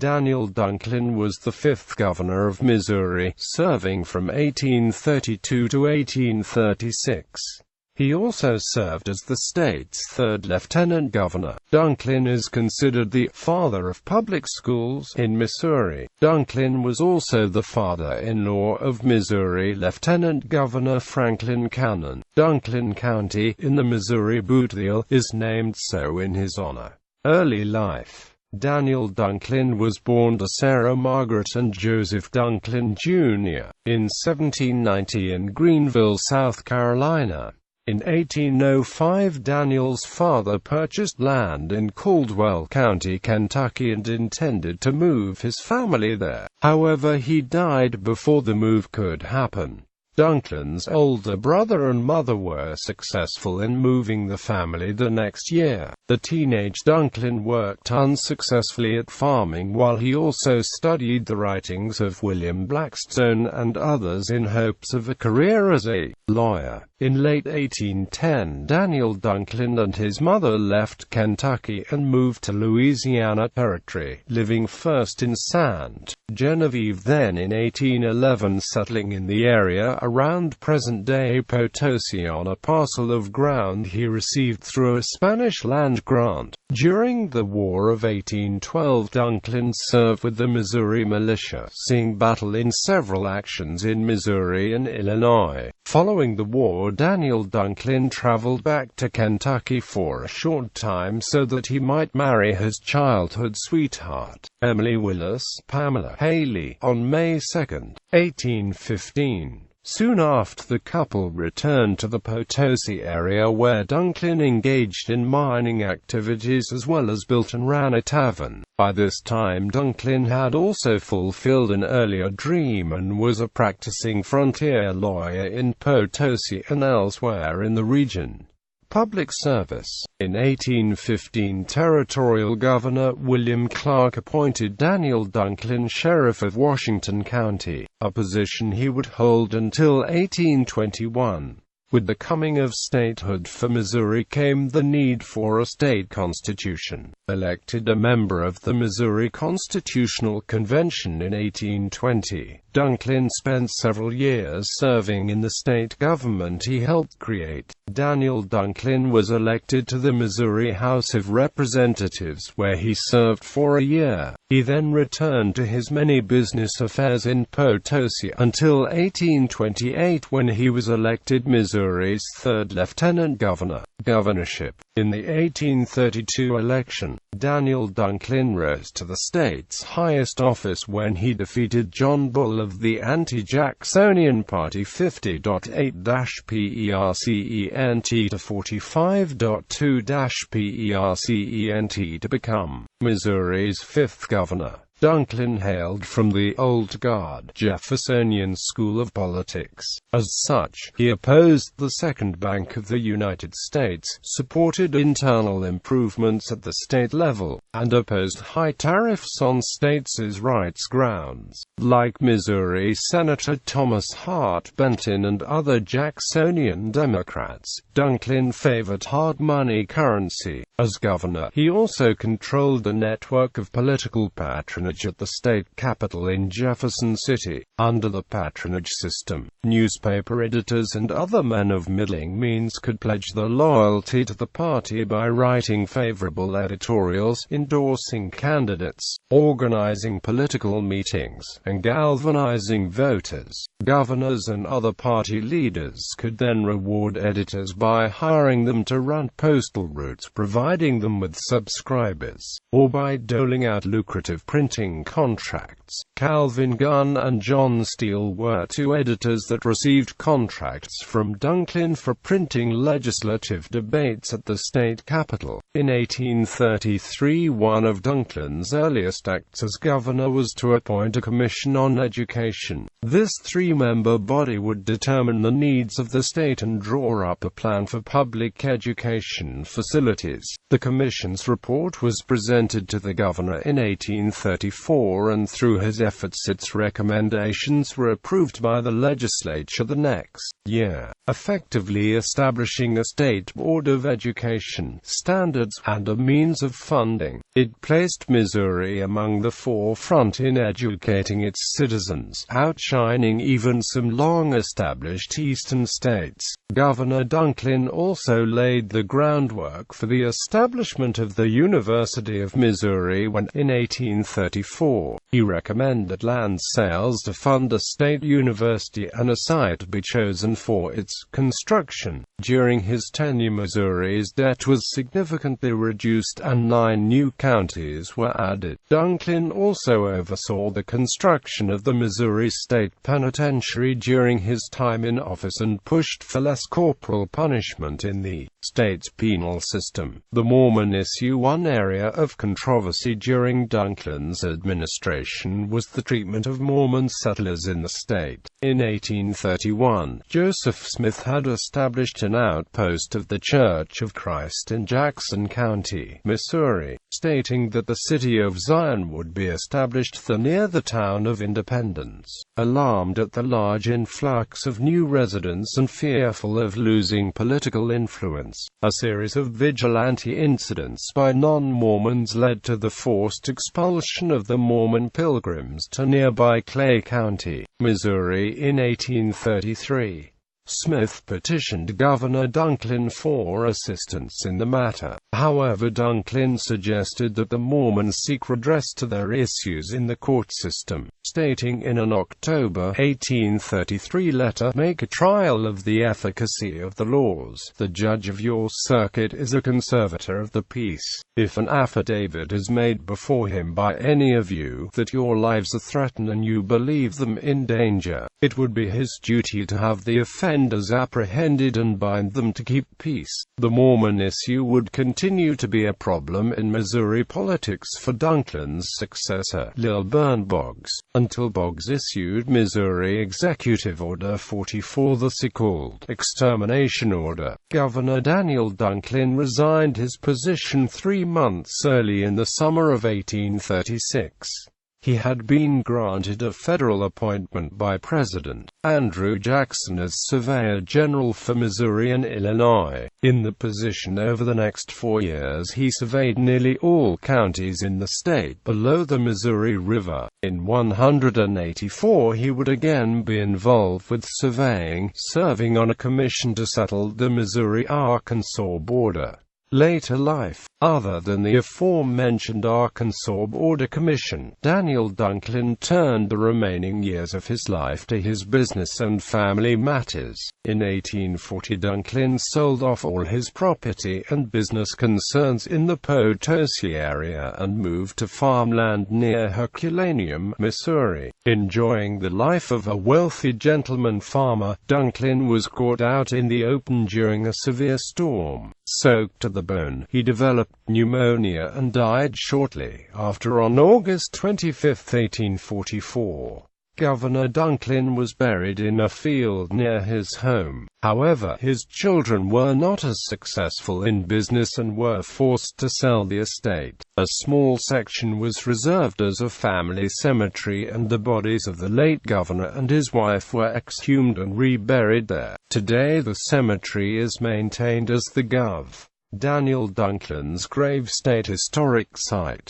Daniel Dunklin was the fifth governor of Missouri, serving from 1832 to 1836. He also served as the state's third lieutenant governor. Dunklin is considered the "father of public schools" in Missouri. Dunklin was also the father-in-law of Missouri Lieutenant Governor Franklin Cannon. Dunklin County, in the Missouri Pictorial, is named so in his honor. Early life. Daniel Dunklin was born to Sarah Margaret and Joseph Dunklin, Jr. in 1790 in Greenville, South Carolina. In 1805, Daniel's father purchased land in Caldwell County, Kentucky, and intended to move his family there. However, he died before the move could happen. Dunklin's older brother and mother were successful in moving the family the next year. The teenage Dunklin worked unsuccessfully at farming while he also studied the writings of William Blackstone and others in hopes of a career as a lawyer. In late 1810, Daniel Dunklin and his mother left Kentucky and moved to Louisiana Territory, living first in St. Genevieve, then in 1811 settling in the area around present-day Potosi on a parcel of ground he received through a Spanish land grant. During the War of 1812, Dunklin served with the Missouri militia, seeing battle in several actions in Missouri and Illinois. Following the war, Daniel Dunklin traveled back to Kentucky for a short time so that he might marry his childhood sweetheart, Emily Willis Pamela Haley, on May 2, 1815. Soon after, the couple returned to the Potosi area where Dunklin engaged in mining activities as well as built and ran a tavern. By this time, Dunklin had also fulfilled an earlier dream and was a practicing frontier lawyer in Potosi and elsewhere in the region. Public service. In 1815, Territorial Governor William Clark appointed Daniel Dunklin sheriff of Washington County, a position he would hold until 1821. With the coming of statehood for Missouri came the need for a state constitution. Elected a member of the Missouri Constitutional Convention in 1820, Dunklin spent several years serving in the state government he helped create. Daniel Dunklin was elected to the Missouri House of Representatives, where he served for a year. He then returned to his many business affairs in Potosi until 1828, when he was elected Missouri's third lieutenant governor. Governorship. In the 1832 election, Daniel Dunklin rose to the state's highest office when he defeated John Bull of the anti-Jacksonian Party 50.8-PERCENT to 45.2-PERCENT to become Missouri's fifth governor. Dunklin hailed from the old guard Jeffersonian school of politics. As such, he opposed the Second Bank of the United States, supported internal improvements at the state level, and opposed high tariffs on states' rights grounds. Like Missouri Senator Thomas Hart Benton and other Jacksonian Democrats, Dunklin favored hard money currency. As governor, he also controlled a network of political patronage at the state capitol in Jefferson City. Under the patronage system, newspaper editors and other men of middling means could pledge their loyalty to the party by writing favorable editorials, endorsing candidates, organizing political meetings, and galvanizing voters. Governors and other party leaders could then reward editors by hiring them to run postal routes, providing them with subscribers, or by doling out lucrative printing contracts. Calvin Gunn and John Steele were two editors that received contracts from Dunklin for printing legislative debates at the state capitol. In 1833, one of Dunklin's earliest acts as governor was to appoint a commission on education. This three-member body would determine the needs of the state and draw up a plan for public education facilities. The Commission's report was presented to the governor in 1834, and through his efforts its recommendations were approved by the legislature the next year, effectively establishing a state board of education, standards, and a means of funding. It placed Missouri among the forefront in educating its citizens, outshining even some long-established eastern states. Governor Dunklin also laid the groundwork for the establishment of the University of Missouri when, in 1834, he recommended land sales to fund a state university and a site be chosen for its construction. During his tenure, Missouri's debt was significantly reduced and 9 new counties were added. Dunklin also oversaw the construction of the Missouri State Penitentiary during his time in office and pushed for less corporal punishment in the state's penal system. The Mormon Issue. One area of controversy during Dunklin's administration was the treatment of Mormon settlers in the state. In 1831, Joseph Smith had established an outpost of the Church of Christ in Jackson County, Missouri, stating that the city of Zion would be established near the town of Independence. Alarmed at the large influx of new residents and fearful of losing political influence, a series of vigilante incidents by non-Mormons led to the forced expulsion of the Mormon pilgrims to nearby Clay County, Missouri in 1833. Smith petitioned Governor Dunklin for assistance in the matter. However, Dunklin suggested that the Mormons seek redress to their issues in the court system, stating in an October 1833 letter, "Make a trial of the efficacy of the laws. The judge of your circuit is a conservator of the peace. If an affidavit is made before him by any of you that your lives are threatened and you believe them in danger, it would be his duty to have the offenders apprehended and bind them to keep peace." The Mormon issue would continue to be a problem in Missouri politics for Dunklin's successor, Lilburn Boggs, until Boggs issued Missouri Executive Order 44, the so-called Extermination Order. Governor Daniel Dunklin resigned his position 3 months early in the summer of 1836. He had been granted a federal appointment by President Andrew Jackson as Surveyor General for Missouri and Illinois. In the position over the next 4 years, he surveyed nearly all counties in the state below the Missouri River. In 184, he would again be involved with surveying, serving on a commission to settle the Missouri-Arkansas border. Later life. Other than the aforementioned Arkansas Border Commission, Daniel Dunklin turned the remaining years of his life to his business and family matters. In 1840, Dunklin sold off all his property and business concerns in the Potosi area and moved to farmland near Herculaneum, Missouri. Enjoying the life of a wealthy gentleman farmer, Dunklin was caught out in the open during a severe storm. Soaked to the bone, he developed pneumonia and died shortly after on August 25, 1844. Governor Dunklin was buried in a field near his home. However, his children were not as successful in business and were forced to sell the estate. A small section was reserved as a family cemetery, and the bodies of the late governor and his wife were exhumed and reburied there. Today the cemetery is maintained as the Gov. Daniel Dunklin's grave state historic site.